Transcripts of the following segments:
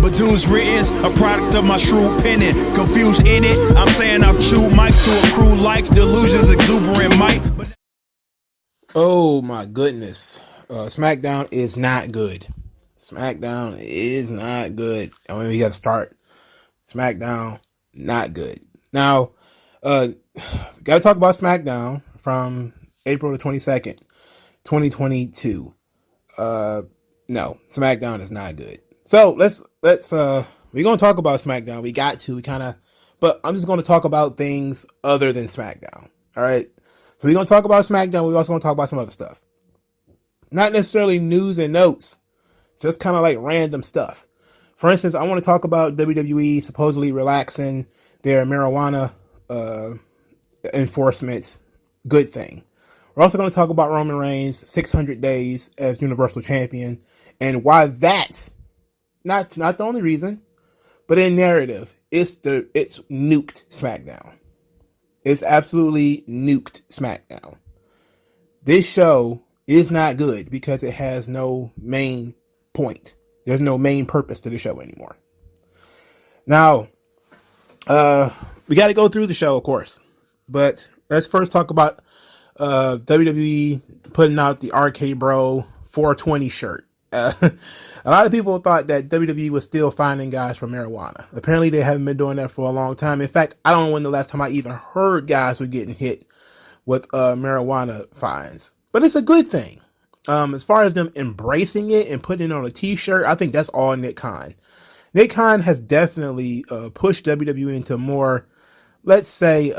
but dudes written's a product of my shrewd penning. Confused in it, I'm saying I've chewed mics to a crew likes delusions, exuberant mic. Oh my goodness. SmackDown is not good. SmackDown is not good. I mean, we got to start. SmackDown, not good. Now, got to talk about SmackDown from April the 22nd, 2022. No, SmackDown is not good. So let's we're going to talk about SmackDown. We got to, but I'm just going to talk about things other than SmackDown. All right. So we're going to talk about SmackDown. We're also going to talk about some other stuff. Not necessarily news and notes, just kind of like random stuff. For instance, I want to talk about WWE supposedly relaxing their marijuana enforcement. Good thing. We're also going to talk about Roman Reigns' 600 days as Universal Champion and why that, not the only reason, but in narrative, it's nuked SmackDown. It's absolutely nuked SmackDown. This show is not good because it has no main point. There's no main purpose to the show anymore. Now, we got to go through the show, of course. But let's first talk about WWE putting out the RK Bro 420 shirt. A lot of people thought that WWE was still finding guys for marijuana. Apparently, they haven't been doing that for a long time. In fact, I don't know when the last time I even heard guys were getting hit with marijuana fines. But it's a good thing. As far as them embracing it and putting it on a t-shirt, I think that's all Nick Khan. Nick Khan has definitely pushed WWE into more, let's say,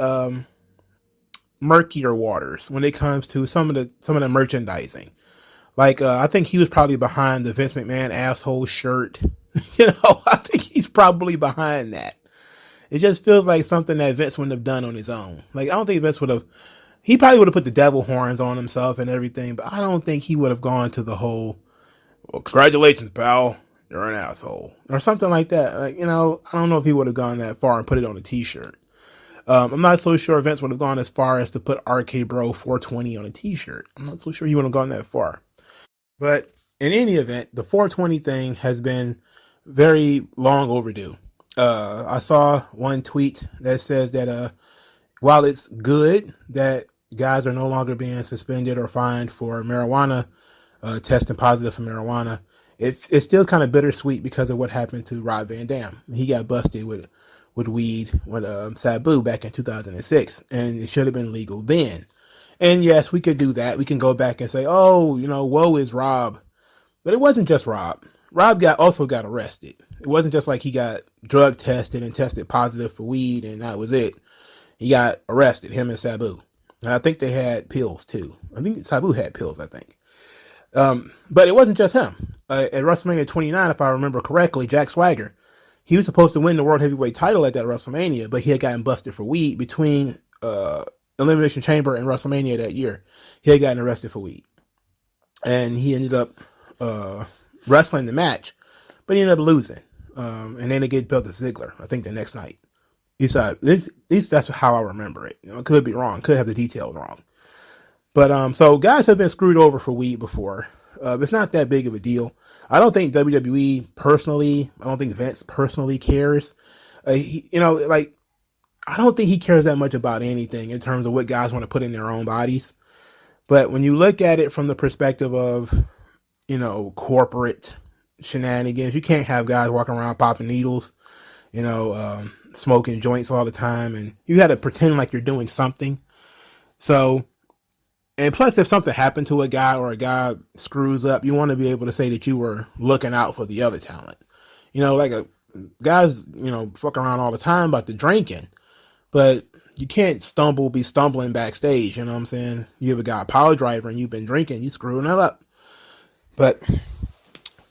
murkier waters when it comes to some of the merchandising. Like, I think he was probably behind the Vince McMahon asshole shirt. I think he's probably behind that. It just feels like something that Vince wouldn't have done on his own. Like, I don't think Vince would have. He probably would have put the devil horns on himself and everything, but I don't think he would have gone to the whole, well, congratulations, pal, you're an asshole, or something like that. Like, I don't know if he would have gone that far and put it on a t-shirt. I'm not so sure Vince would have gone as far as to put RK Bro 420 on a t-shirt. I'm not so sure he would have gone that far. But in any event, the 420 thing has been very long overdue. I saw one tweet that says that while it's good that guys are no longer being suspended or fined for marijuana, testing positive for marijuana, it's still kind of bittersweet because of what happened to Rob Van Dam. He got busted with weed with Sabu back in 2006, and it should have been legal then. And yes, we could do that. We can go back and say, oh, woe is Rob. But it wasn't just Rob. Rob also got arrested. It wasn't just like he got drug tested and tested positive for weed and that was it. He got arrested, him and Sabu. And I think they had pills too. I think Sabu had pills, I think. But it wasn't just him. At WrestleMania 29, if I remember correctly, Jack Swagger, he was supposed to win the World Heavyweight title at that WrestleMania, but he had gotten busted for weed between Elimination Chamber and WrestleMania that year. He had gotten arrested for weed. And he ended up wrestling the match, but he ended up losing. And then they get belt to Ziggler, I think the next night. At least that's how I remember it. It could be wrong. Could have the details wrong. But so guys have been screwed over for weed before. It's not that big of a deal. I don't think WWE personally, I don't think Vince personally cares. I don't think he cares that much about anything in terms of what guys want to put in their own bodies. But when you look at it from the perspective of, corporate shenanigans, you can't have guys walking around popping needles, smoking joints all the time, and you got to pretend like you're doing something. So, and plus, if something happened to a guy or a guy screws up, you want to be able to say that you were looking out for the other talent. Guys, fuck around all the time about the drinking, but you can't be stumbling backstage. You know what I'm saying? You have a guy power driver and you've been drinking, you screwing that up. But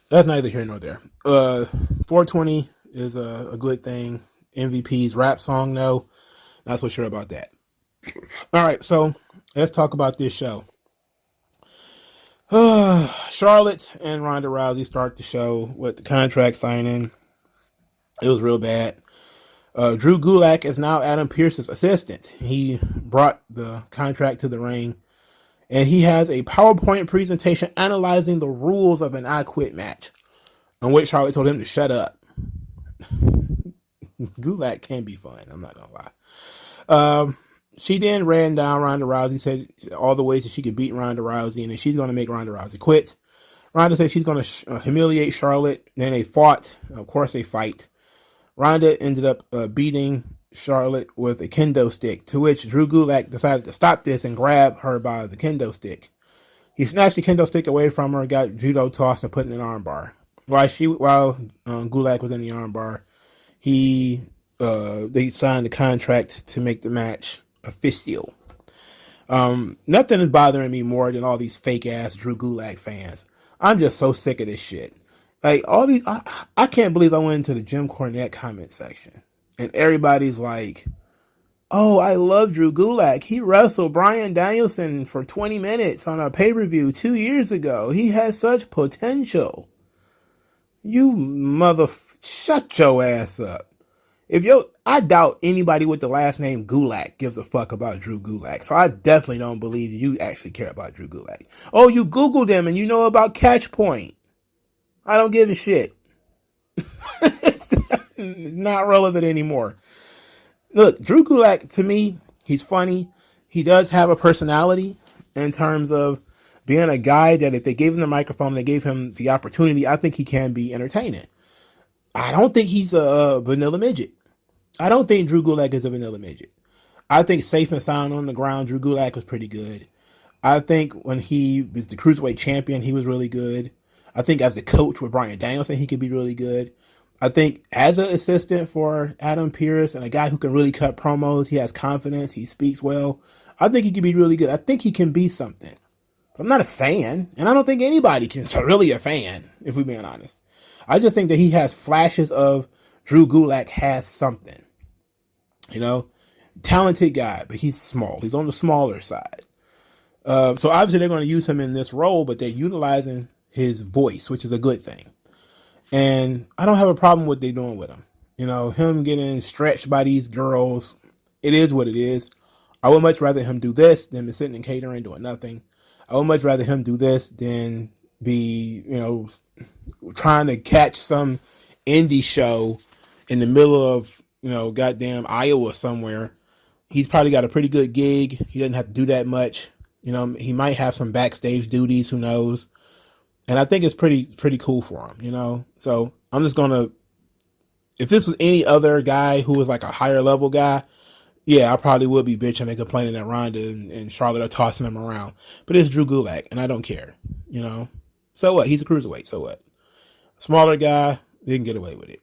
that's neither here nor there. 420 is a good thing. MVP's rap song, though, not so sure about that. All right, so let's talk about this show. Charlotte and Ronda Rousey start the show with the contract signing. It was real bad. Drew Gulak is now Adam Pearce's assistant. He brought the contract to the ring, and he has a PowerPoint presentation analyzing the rules of an I Quit match, in which Charlotte told him to shut up. Gulak can be fun. I'm not gonna lie. She then ran down Ronda Rousey, said all the ways that she could beat Ronda Rousey, and then she's gonna make Ronda Rousey quit. Ronda said she's gonna humiliate Charlotte. Then they fought. Of course, they fight. Ronda ended up beating Charlotte with a kendo stick, to which Drew Gulak decided to stop this and grab her by the kendo stick. He snatched the kendo stick away from her, got judo tossed, and put in an armbar. While Gulak was in the armbar, they signed a contract to make the match official. Nothing is bothering me more than all these fake ass Drew Gulak fans. I'm just so sick of this shit. Like all these, I can't believe I went into the Jim Cornette comment section and everybody's like, "Oh, I love Drew Gulak. He wrestled Bryan Danielson for 20 minutes on a pay-per-view 2 years ago. He has such potential." You shut your ass up. I doubt anybody with the last name Gulak gives a fuck about Drew Gulak. So I definitely don't believe you actually care about Drew Gulak. Oh, you Googled him and you know about Catch Point. I don't give a shit. It's not relevant anymore. Look, Drew Gulak, to me, he's funny. He does have a personality in terms of being a guy that if they gave him the microphone, they gave him the opportunity, I think he can be entertaining. I don't think he's a vanilla midget. I don't think Drew Gulak is a vanilla midget. I think safe and sound on the ground, Drew Gulak was pretty good. I think when he was the Cruiserweight champion, he was really good. I think as the coach with Bryan Danielson, he could be really good. I think as an assistant for Adam Pearce and a guy who can really cut promos, he has confidence, he speaks well. I think he could be really good. I think he can be something. But I'm not a fan, and I don't think anybody can really a fan, if we're being honest. I just think that he has flashes of Drew Gulak has something. You know, talented guy, but he's small. He's on the smaller side. So obviously they're going to use him in this role, but they're utilizing his voice, which is a good thing. And I don't have a problem with what they're doing with him. You know, him getting stretched by these girls, it is what it is. I would much rather him do this than be sitting in catering doing nothing. I would much rather him do this than be, trying to catch some indie show in the middle of, goddamn Iowa somewhere. He's probably got a pretty good gig. He doesn't have to do that much. He might have some backstage duties, who knows? And I think it's pretty cool for him, So I'm just gonna, if this was any other guy who was like a higher level guy, yeah, I probably would be bitching and complaining that Ronda and Charlotte are tossing him around. But it's Drew Gulak, and I don't care, So what? He's a cruiserweight, so what? Smaller guy, they can get away with it.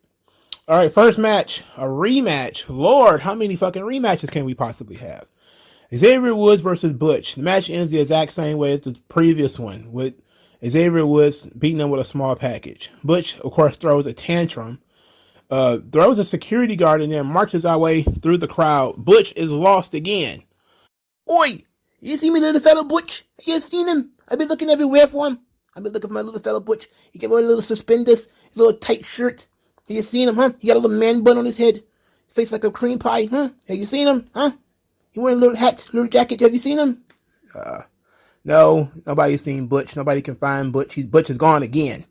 All right, first match, a rematch. Lord, how many fucking rematches can we possibly have? Xavier Woods versus Butch. The match ends the exact same way as the previous one, with Xavier Woods beating him with a small package. Butch, of course, throws a tantrum, throws a security guard and then marches our way through the crowd. Butch is lost again. Oi! You see me, little fella Butch? You seen him? I've been looking everywhere for him. I've been looking for my little fella Butch. He got wearing little suspenders, his little tight shirt. Have you seen him, huh? He got a little man bun on his head. Face like a cream pie, huh? Have you seen him, huh? He wearing a little hat, little jacket. Have you seen him? No, nobody's seen Butch. Nobody can find Butch. Butch is gone again.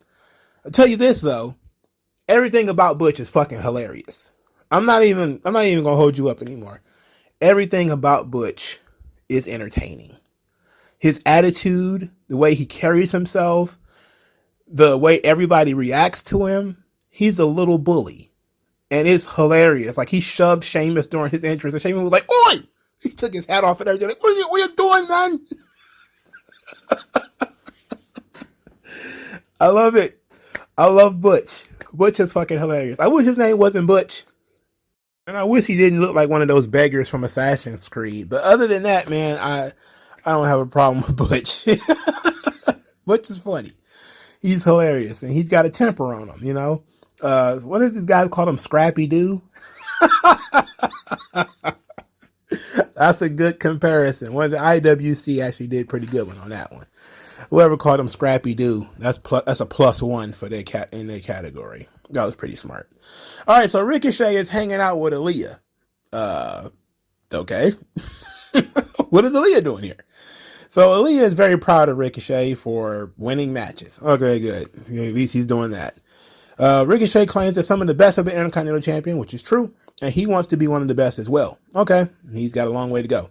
I'll tell you this though. Everything about Butch is fucking hilarious. I'm not even gonna hold you up anymore. Everything about Butch is entertaining. His attitude, the way he carries himself, the way everybody reacts to him, he's a little bully. And it's hilarious. Like he shoved Sheamus during his entrance and Sheamus was like, "Oi!" He took his hat off and everything. Like, what are you doing, man? I love it. I love Butch. Butch is fucking hilarious. I wish his name wasn't Butch. And I wish he didn't look like one of those beggars from Assassin's Creed. But other than that, man, I don't have a problem with Butch. Butch is funny. He's hilarious. And he's got a temper on him, What is this guy called him? Scrappy Doo? That's a good comparison. One of the IWC actually did pretty good one on that one. Whoever called him Scrappy Doo, that's a +1 for in their category. That was pretty smart. All right, so Ricochet is hanging out with Aaliyah. Okay. What is Aaliyah doing here? So Aaliyah is very proud of Ricochet for winning matches. Okay, good. At least he's doing that. Ricochet claims that some of the best have been Intercontinental Champion, which is true, and he wants to be one of the best as well. Okay, he's got a long way to go.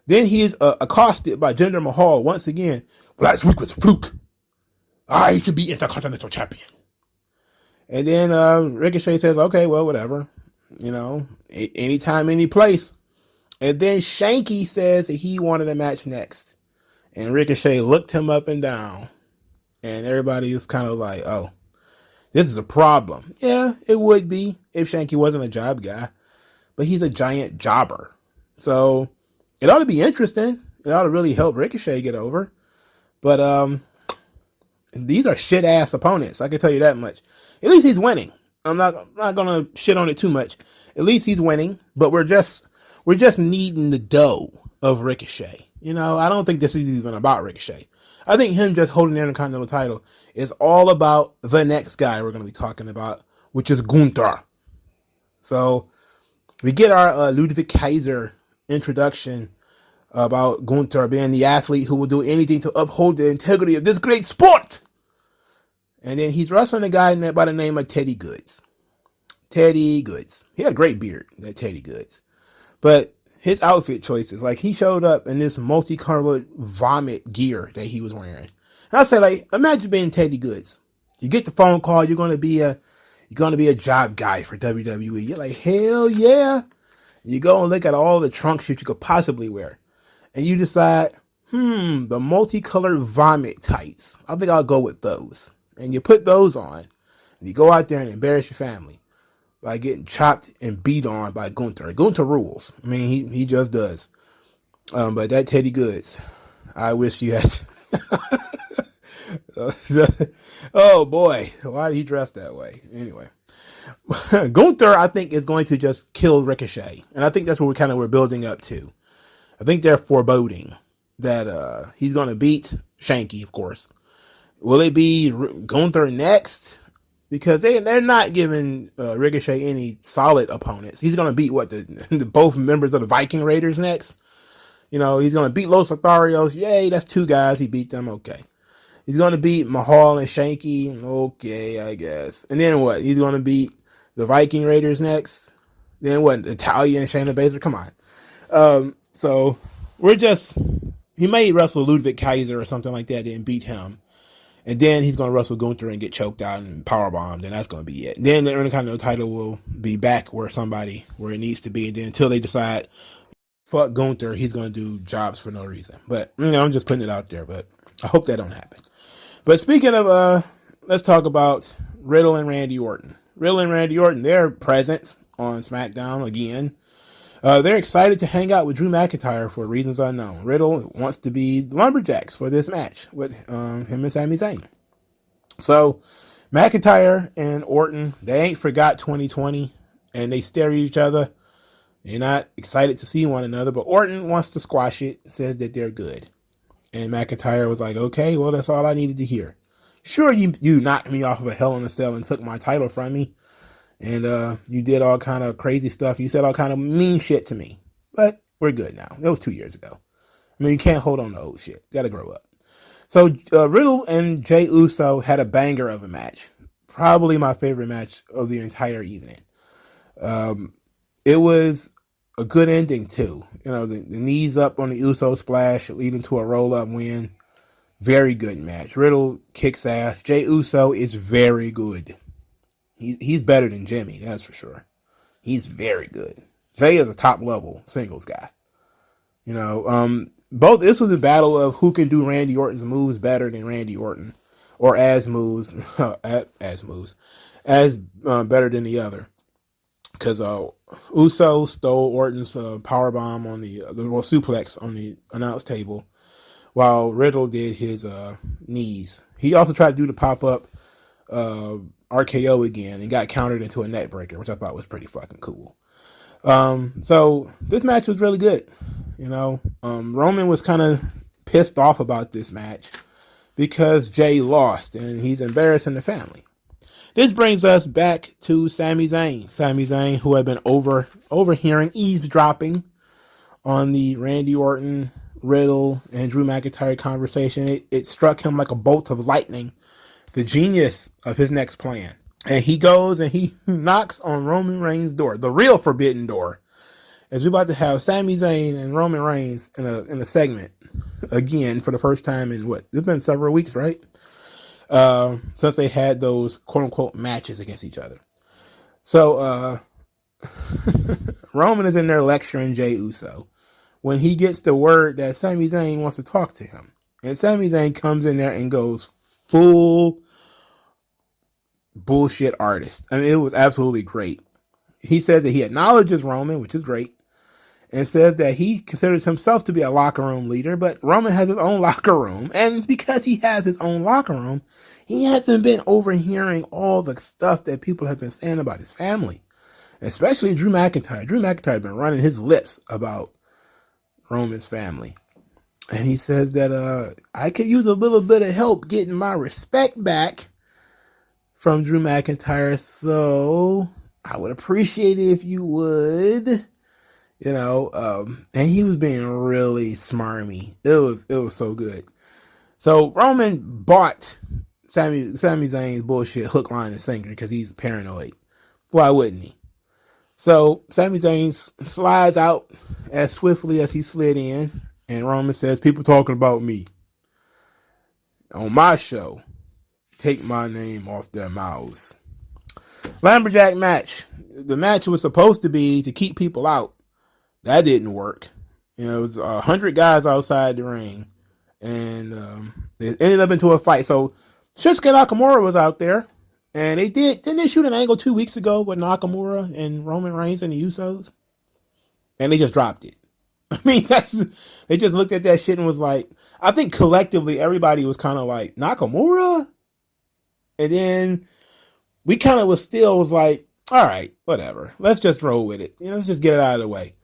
Then he is accosted by Jinder Mahal once again. Last week was a fluke. I should be Intercontinental Champion. And then Ricochet says, okay, well, whatever. You know, anytime, any place. And then Shanky says that he wanted a match next. And Ricochet looked him up and down. And everybody was kind of like, oh, this is a problem. Yeah, it would be if Shanky wasn't a job guy. But he's a giant jobber. So it ought to be interesting. It ought to really help Ricochet get over. But these are shit-ass opponents. I can tell you that much. At least he's winning. I'm not going to shit on it too much. At least he's winning. But we're just needing the dough of Ricochet. You know, I don't think this is even about Ricochet. I think him just holding the Intercontinental title is all about the next guy we're going to be talking about, which is Gunther. So we get our Ludwig Kaiser introduction about Gunther being the athlete who will do anything to uphold the integrity of this great sport. And then he's wrestling a guy by the name of Teddy Goods. Teddy Goods. He had a great beard, that Teddy Goods. But his outfit choices, like he showed up in this multicolored vomit gear that he was wearing. And I say, like, imagine being Teddy Goods. You get the phone call, you're gonna be a job guy for WWE. You're like, hell yeah. You go and look at all the trunk shit you could possibly wear. And you decide, the multicolored vomit tights. I think I'll go with those. And you put those on, and you go out there and embarrass your family by getting chopped and beat on by Gunther. Gunther rules. I mean, he just does. But that Teddy Goods, I wish you had. Oh boy, why did he dress that way? Anyway, Gunther, I think, is going to just kill Ricochet, and I think that's what we're building up to. I think they're foreboding that he's going to beat Shanky, of course. Will it be Gunther next? Because they're not giving Ricochet any solid opponents. He's going to beat the both members of the Viking Raiders next. You know, he's going to beat Los Lotharios. Yay, that's two guys. He beat them. Okay. He's going to beat Mahal and Shanky. Okay, I guess. And then what? He's going to beat the Viking Raiders next. Then what? Italia and Shayna Baszler. Come on. So he may wrestle Ludwig Kaiser or something like that and beat him. And then he's going to wrestle Gunther and get choked out and powerbombed, and that's going to be it. Then the Intercontinental title will be back where it needs to be. And then until they decide, fuck Gunther, he's going to do jobs for no reason. But, I'm just putting it out there, but I hope that don't happen. But speaking of, let's talk about Riddle and Randy Orton. Riddle and Randy Orton, they're present on SmackDown again. They're excited to hang out with Drew McIntyre for reasons unknown. Riddle wants to be lumberjacks for this match with him and Sami Zayn. So McIntyre and Orton, they ain't forgot 2020, and they stare at each other. They're not excited to see one another, but Orton wants to squash it, says that they're good. And McIntyre was like, okay, well, that's all I needed to hear. Sure, you knocked me off of a Hell in a Cell and took my title from me. And you did all kind of crazy stuff. You said all kind of mean shit to me. But we're good now. It was 2 years ago. I mean, you can't hold on to old shit. You got to grow up. So Riddle and Jey Uso had a banger of a match. Probably my favorite match of the entire evening. It was a good ending, too. You know, the knees up on the Uso splash leading to a roll-up win. Very good match. Riddle kicks ass. Jey Uso is very good. He's better than Jimmy, that's for sure. He's very good. Jey is a top-level singles guy. You know, this was a battle of who can do Randy Orton's moves better than Randy Orton. Or as better than the other. Because Uso stole Orton's powerbomb on the suplex on the announce table, while Riddle did his knees. He also tried to do the pop-up RKO again and got countered into a net breaker, which I thought was pretty fucking cool. So this match was really good. You know, Roman was kind of pissed off about this match because Jey lost and he's embarrassing the family. This brings us back to Sami Zayn. Sami Zayn, who had been overhearing, eavesdropping on the Randy Orton, Riddle, and Drew McIntyre conversation. It struck him like a bolt of lightning, the genius of his next plan. And he goes and he knocks on Roman Reigns' door, the real forbidden door. As we're about to have Sami Zayn and Roman Reigns in a segment again for the first time in what? It's been several weeks, right? Since they had those quote unquote matches against each other. So Roman is in there lecturing Jey Uso when he gets the word that Sami Zayn wants to talk to him. And Sami Zayn comes in there and goes full bullshit artist. I mean, it was absolutely great. He says that he acknowledges Roman, which is great, and says that he considers himself to be a locker room leader, but Roman has his own locker room. And because he has his own locker room, he hasn't been overhearing all the stuff that people have been saying about his family, especially Drew McIntyre. Drew McIntyre has been running his lips about Roman's family. And he says that I could use a little bit of help getting my respect back from Drew McIntyre, so I would appreciate it if you would. You know, and he was being really smarmy. It was so good. So Roman bought Sami Zayn's bullshit hook, line, and sinker because he's paranoid. Why wouldn't he? So Sami Zayn slides out as swiftly as he slid in, and Roman says, "People talking about me on my show. Take my name off their mouths." Lumberjack match. The match was supposed to be to keep people out. That didn't work. You know, it was 100 guys outside the ring, and it ended up into a fight. So Shinsuke Nakamura was out there, and didn't they shoot an angle 2 weeks ago with Nakamura and Roman Reigns and the Usos? And they just dropped it. I mean, they just looked at that shit and was like, I think collectively everybody was kind of like, Nakamura? And then we kind of was like, all right, whatever. Let's just roll with it. You know, let's just get it out of the way.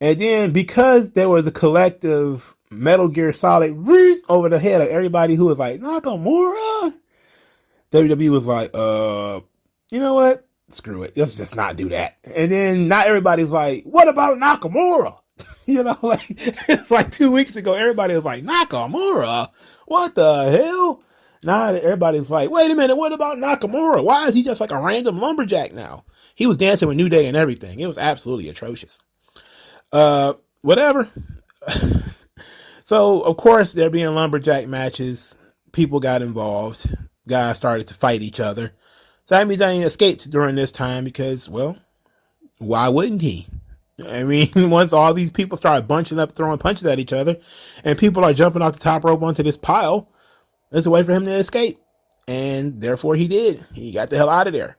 And then because there was a collective Metal Gear Solid over the head of everybody who was like, Nakamura? WWE was like, you know what? Screw it. Let's just not do that. And then not everybody's like, what about Nakamura? You know, like, it's like 2 weeks ago, everybody was like, Nakamura? What the hell? Now everybody's like, wait a minute, what about Nakamura? Why is he just like a random lumberjack now? He was dancing with New Day and everything. It was absolutely atrocious. Whatever. So, of course, there being lumberjack matches, people got involved. Guys started to fight each other. Sami Zayn escaped during this time because, well, why wouldn't he? I mean, once all these people started bunching up, throwing punches at each other, and people are jumping off the top rope onto this pile, there's a way for him to escape. And therefore he did. He got the hell out of there.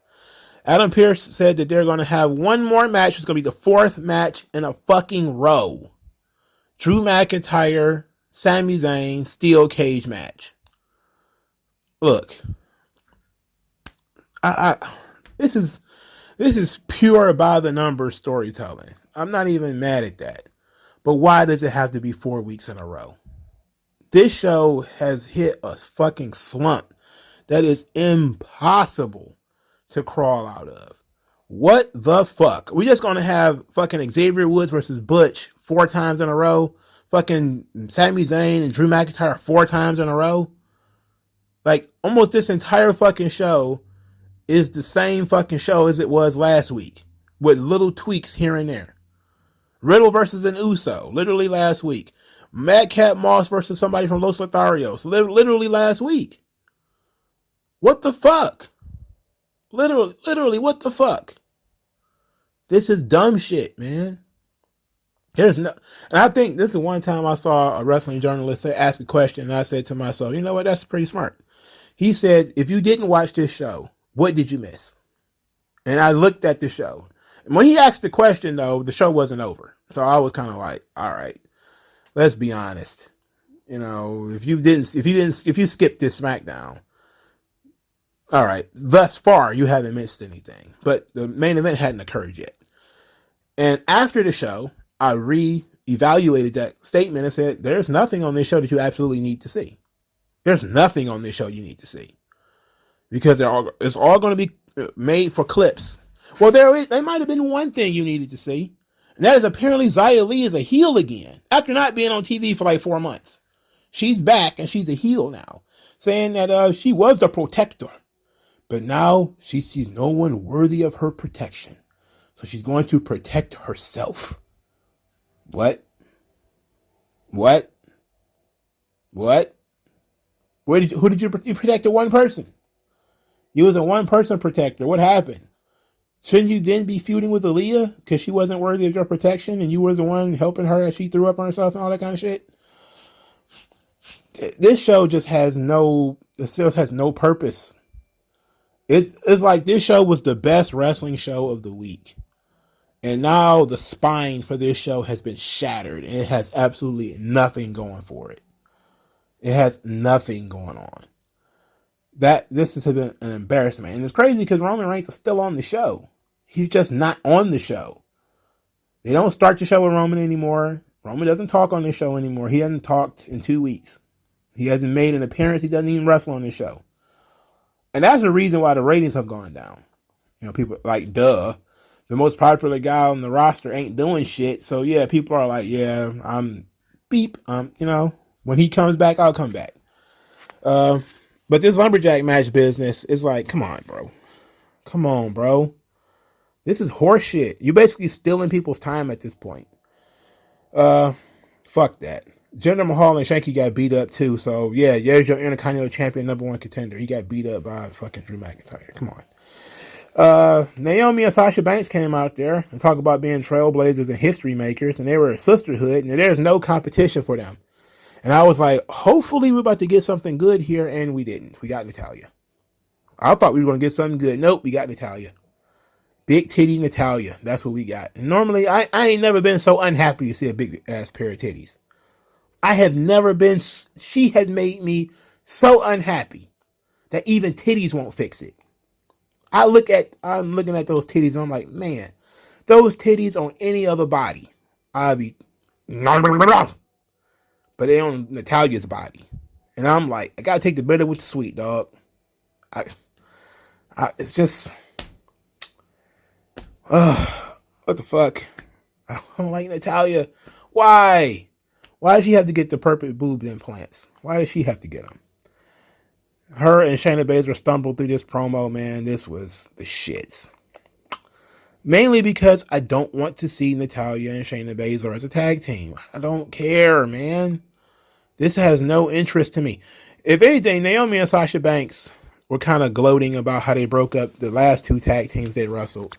Adam Pearce said that they're going to have one more match. It's going to be the fourth match in a fucking row. Drew McIntyre, Sami Zayn, steel cage match. Look, this is pure by the numbers storytelling. I'm not even mad at that. But why does it have to be 4 weeks in a row? This show has hit a fucking slump that is impossible to crawl out of. What the fuck? We just gonna have fucking Xavier Woods versus Butch 4 times in a row? Fucking Sami Zayn and Drew McIntyre 4 times in a row? Like, almost this entire fucking show is the same fucking show as it was last week, with little tweaks here and there. Riddle versus an Uso, literally last week. Madcap Moss versus somebody from Los Lotharios, literally last week. What the fuck? Literally, what the fuck? This is dumb shit, man. And I think this is one time I saw a wrestling journalist ask a question, and I said to myself, you know what, that's pretty smart. He said, if you didn't watch this show, what did you miss? And I looked at the show. And when he asked the question, though, the show wasn't over. So I was kind of like, all right, let's be honest. You know, if you skipped this SmackDown, all right, thus far you haven't missed anything. But the main event hadn't occurred yet. And after the show, I re-evaluated that statement and said, there's nothing on this show that you absolutely need to see. There's nothing on this show you need to see. Because it's all going to be made for clips. Well, there might have been one thing you needed to see. And that is apparently Xia Li is a heel again. After not being on TV for like 4 months. She's back and she's a heel now. Saying that she was the protector. But now she sees no one worthy of her protection. So she's going to protect herself. What? What? What? Who did you protected one person? You was a one person protector. What happened? Shouldn't you then be feuding with Aaliyah because she wasn't worthy of your protection and you were the one helping her as she threw up on herself and all that kind of shit? This show just has no purpose. It's like this show was the best wrestling show of the week. And now the spine for this show has been shattered and it has absolutely nothing going for it. It has nothing going on. This has been an embarrassment. And it's crazy because Roman Reigns is still on the show. He's just not on the show. They don't start the show with Roman anymore. Roman doesn't talk on the show anymore. He hasn't talked in 2 weeks. He hasn't made an appearance. He doesn't even wrestle on the show. And that's the reason why the ratings have gone down. You know, people like, duh. The most popular guy on the roster ain't doing shit. So yeah, people are like, yeah, I'm beep. You know, when he comes back, I'll come back. But this lumberjack match business is like, come on, bro. Come on, bro. This is horseshit. You're basically stealing people's time at this point. Fuck that. Jinder Mahal and Shanky got beat up too. So yeah, there's your Intercontinental Champion #1 contender. He got beat up by fucking Drew McIntyre. Come on. Naomi and Sasha Banks came out there and talked about being trailblazers and history makers, and they were a sisterhood, and there's no competition for them. And I was like, hopefully we're about to get something good here, and we didn't. We got Natalya. I thought we were going to get something good. Nope, we got Natalya. Big titty Natalya. That's what we got. And normally, I ain't never been so unhappy to see a big ass pair of titties. I have never been. She has made me so unhappy that even titties won't fix it. I'm looking at those titties and I'm like, man, those titties on any other body, I'd be, but they on Natalya's body. And I'm like, I gotta take the bitter with the sweet, dog. It's just, what the fuck? I don't like Natalya. Why? Why does she have to get the perfect boob implants? Why does she have to get them? Her and Shayna Baszler stumbled through this promo, man. This was the shits. Mainly because I don't want to see Natalya and Shayna Baszler as a tag team. I don't care, man. This has no interest to me. If anything, Naomi and Sasha Banks were kind of gloating about how they broke up the last 2 tag teams they wrestled.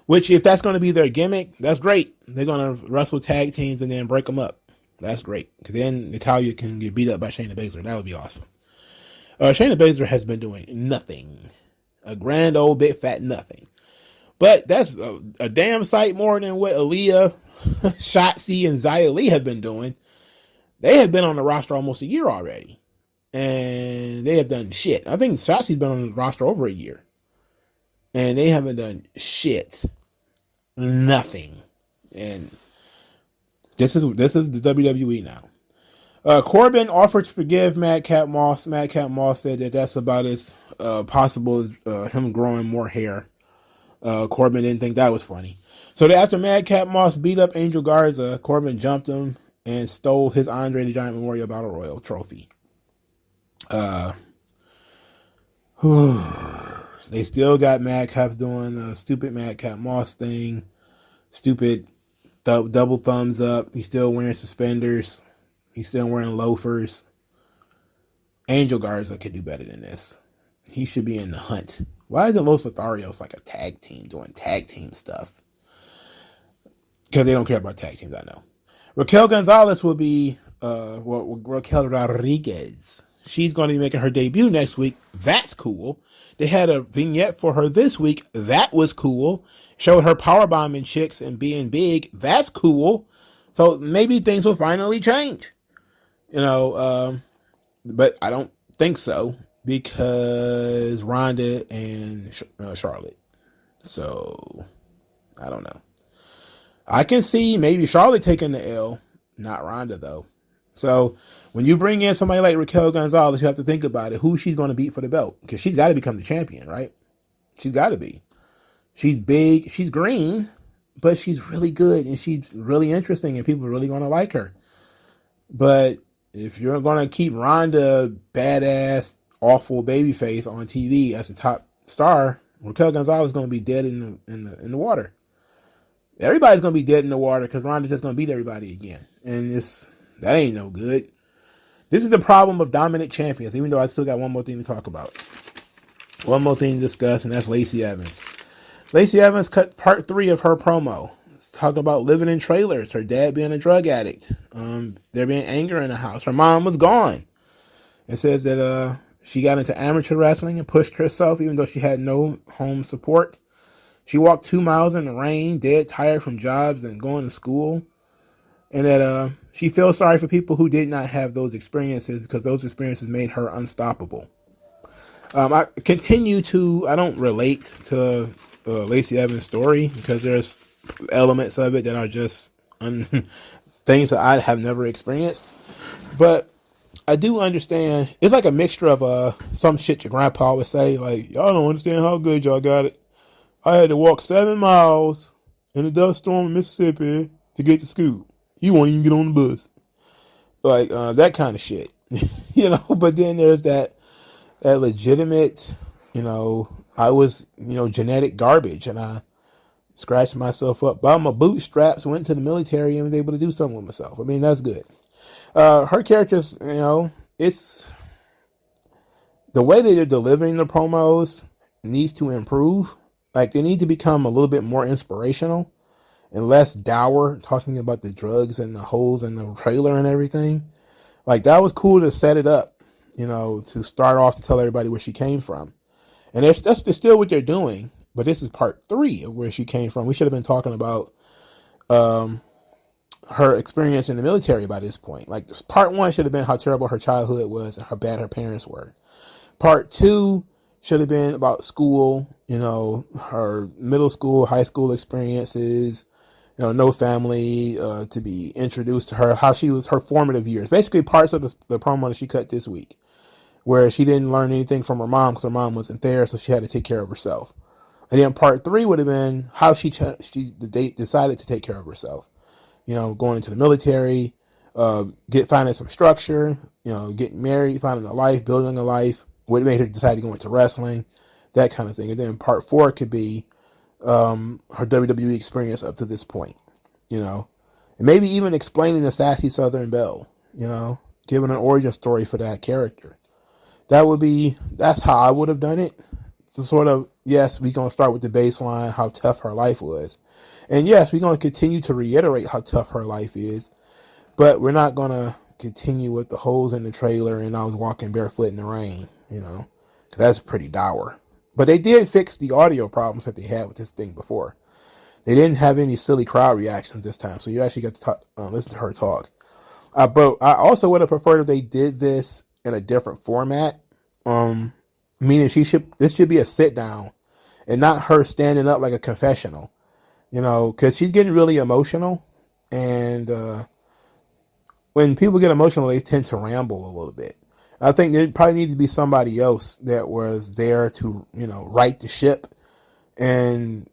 Which, if that's going to be their gimmick, that's great. They're going to wrestle tag teams and then break them up. That's great. Because then Natalya can get beat up by Shayna Baszler. That would be awesome. Shayna Baszler has been doing nothing. A grand old big fat nothing. But that's a damn sight more than what Aaliyah, Shotzi, and Xia Li have been doing. They have been on the roster almost a year already. And they have done shit. I think Shotzi's been on the roster over a year. And they haven't done shit. Nothing. And this is the WWE now. Corbin offered to forgive Madcap Moss. Madcap Moss said that that's about as possible as him growing more hair. Corbin didn't think that was funny. So after Madcap Moss beat up Angel Garza, Corbin jumped him and stole his Andre the Giant Memorial Battle Royal trophy. They still got Madcap doing a stupid Madcap Moss thing. Stupid double thumbs up. He's still wearing suspenders. He's still wearing loafers. Angel Garza could do better than this. He should be in the hunt. Why isn't Los Lotharios like a tag team doing tag team stuff? Because they don't care about tag teams, I know. Raquel Gonzalez will be, Raquel Rodriguez. She's going to be making her debut next week. That's cool. They had a vignette for her this week. That was cool. Showed her powerbombing chicks and being big. That's cool. So maybe things will finally change. You know, but I don't think so because Ronda and Charlotte. So I don't know. I can see maybe Charlotte taking the L, not Ronda though. So when you bring in somebody like Raquel Gonzalez, you have to think about it, who she's going to beat for the belt, because she's got to become the champion, right? She's got to be. She's big, she's green, but she's really good and she's really interesting and people are really going to like her. But if you're going to keep Ronda badass, awful babyface on TV as the top star, Raquel Gonzalez, is going to be dead in the water. Everybody's going to be dead in the water because Ronda's just going to beat everybody again. And that ain't no good. This is the problem of dominant champions, even though I still got one more thing to talk about. One more thing to discuss, and that's Lacey Evans. Lacey Evans cut part 3 of her promo. It's talking about living in trailers, her dad being a drug addict, there being anger in the house. Her mom was gone. It says that she got into amateur wrestling and pushed herself even though she had no home support. She walked 2 miles in the rain, dead tired from jobs and going to school. And that she feels sorry for people who did not have those experiences because those experiences made her unstoppable. I don't relate to Lacey Evans' story because there's elements of it that are just things that I have never experienced. But I do understand. It's like a mixture of some shit your grandpa would say, like, y'all don't understand how good y'all got it. I had to walk 7 miles in a dust storm in Mississippi to get to school. You won't even get on the bus. Like, that kind of shit. But then there's that legitimate, I was, genetic garbage, and I scratched myself up by my bootstraps, went to the military, and was able to do something with myself. I mean, that's good. Her characters, it's the way that they're delivering the promos needs to improve. Like, they need to become a little bit more inspirational and less dour, talking about the drugs and the holes in the trailer and everything. Like, that was cool to set it up, to start off to tell everybody where she came from. And that's still what they're doing, but this is part 3 of where she came from. We should have been talking about her experience in the military by this point. Like, part 1 should have been how terrible her childhood was and how bad her parents were. Part 2 should have been about school, her middle school, high school experiences, no family, to be introduced to her, how she was, her formative years. Basically parts of the promo that she cut this week, where she didn't learn anything from her mom because her mom wasn't there, so she had to take care of herself. And then part 3 would have been how she decided to take care of herself. Going into the military, finding some structure, getting married, finding a life, building a life, what made her decide to go into wrestling, that kind of thing. And then part 4 could be her WWE experience up to this point, and maybe even explaining the sassy Southern Belle, giving an origin story for that character. That's how I would have done it. So sort of, yes, we're going to start with the baseline, how tough her life was. And yes, we're going to continue to reiterate how tough her life is, but we're not going to continue with the holes in the trailer and I was walking barefoot in the rain, 'cause that's pretty dour. But they did fix the audio problems that they had with this thing before. They didn't have any silly crowd reactions this time, so you actually got to listen to her talk. But I also would have preferred if they did this in a different format, meaning this should be a sit down and not her standing up like a confessional. Because she's getting really emotional, and when people get emotional, they tend to ramble a little bit. I think there probably needs to be somebody else that was there to, right the ship and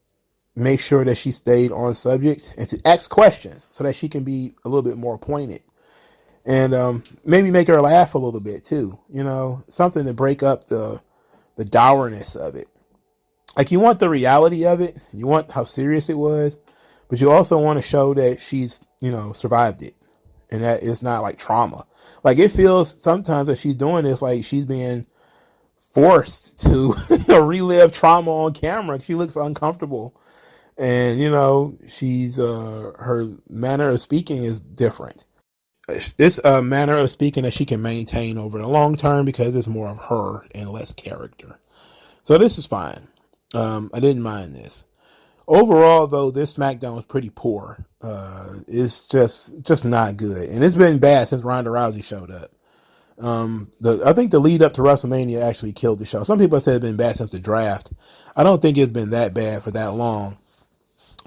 make sure that she stayed on subject and to ask questions so that she can be a little bit more pointed. And maybe make her laugh a little bit too, something to break up the dourness of it. Like, you want the reality of it, you want how serious it was, but you also want to show that she's, survived it, and that it's not like trauma. Like, it feels sometimes that she's doing this like she's being forced to relive trauma on camera. She looks uncomfortable, and she's her manner of speaking is different. It's a manner of speaking that she can maintain over the long term because it's more of her and less character. So this is fine. I didn't mind this. Overall, though, this SmackDown was pretty poor. It's just not good, and it's been bad since Ronda Rousey showed up. I think the lead up to WrestleMania actually killed the show. Some people said it's been bad since the draft. I don't think it's been that bad for that long,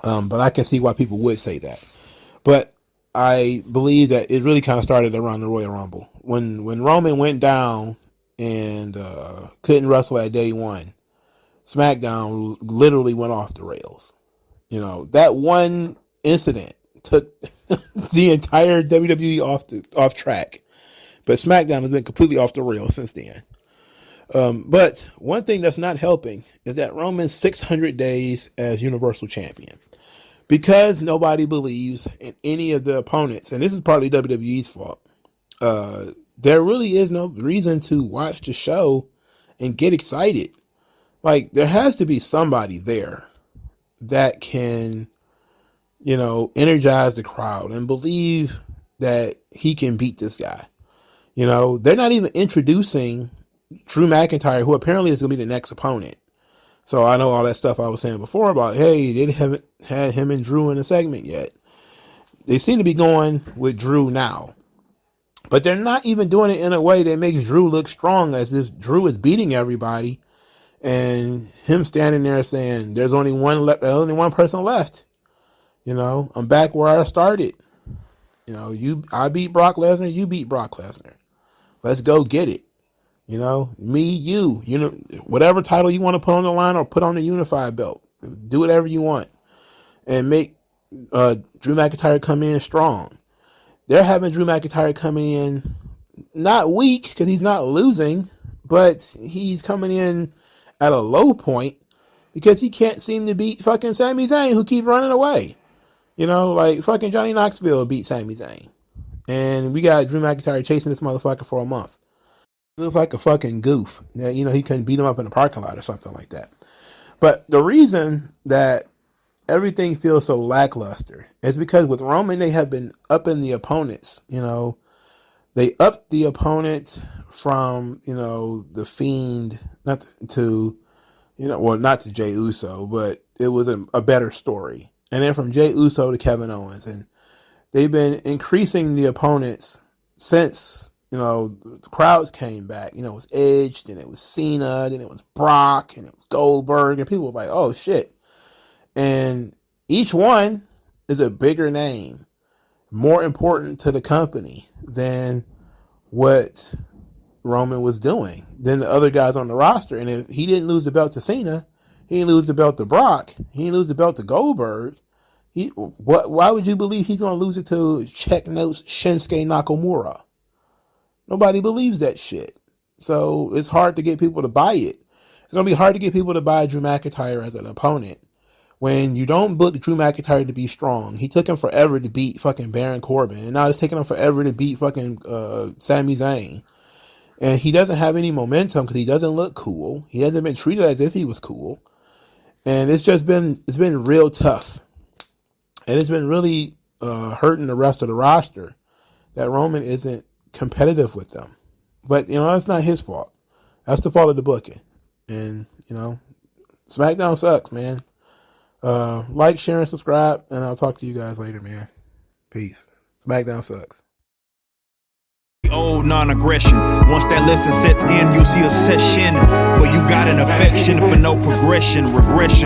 but I can see why people would say that. But I believe that it really kind of started around the Royal Rumble when Roman went down and couldn't wrestle at day one. SmackDown literally went off the rails. That one incident took the entire WWE off track. But SmackDown has been completely off the rails since then. But one thing that's not helping is that Roman's 600 days as Universal Champion. Because nobody believes in any of the opponents, and this is partly WWE's fault, there really is no reason to watch the show and get excited. Like, there has to be somebody there that can, energize the crowd and believe that he can beat this guy. They're not even introducing Drew McIntyre, who apparently is going to be the next opponent. So I know all that stuff I was saying before about, hey, they haven't had him and Drew in a segment yet. They seem to be going with Drew now. But they're not even doing it in a way that makes Drew look strong, as if Drew is beating everybody and him standing there saying, there's only one person left. I'm back where I started. I beat Brock Lesnar, you beat Brock Lesnar. Let's go get it. Me, you, whatever title you want to put on the line or put on the unified belt, do whatever you want and make Drew McIntyre come in strong. They're having Drew McIntyre coming in not weak because he's not losing, but he's coming in at a low point because he can't seem to beat fucking Sami Zayn, who keep running away. Like fucking Johnny Knoxville beat Sami Zayn. And we got Drew McIntyre chasing this motherfucker for a month. Looks like a fucking goof. He couldn't beat him up in the parking lot or something like that. But the reason that everything feels so lackluster is because with Roman, they have been upping the opponents. They upped the opponents from, the Fiend, not to Jey Uso, but it was a better story. And then from Jey Uso to Kevin Owens. And they've been increasing the opponents since, the crowds came back. It was Edge, then it was Cena, then it was Brock, and it was Goldberg, and people were like, oh shit. And each one is a bigger name, more important to the company than what Roman was doing, than the other guys on the roster. And if he didn't lose the belt to Cena, he didn't lose the belt to Brock, he didn't lose the belt to Goldberg, why would you believe he's going to lose it to check notes Shinsuke Nakamura? Nobody believes that shit. So it's hard to get people to buy it. It's going to be hard to get people to buy Drew McIntyre as an opponent when you don't book Drew McIntyre to be strong. He took him forever to beat fucking Baron Corbin, and now it's taking him forever to beat fucking Sami Zayn. And he doesn't have any momentum because he doesn't look cool. He hasn't been treated as if he was cool. And it's been real tough. And it's been really hurting the rest of the roster that Roman isn't competitive with them. But, that's not his fault. That's the fault of the booking. And, SmackDown sucks, man. Like, share, and subscribe, and I'll talk to you guys later, man. Peace. SmackDown sucks. Old non-aggression. Once that lesson sets in, you'll see a session. But you got an affection for no progression, regression.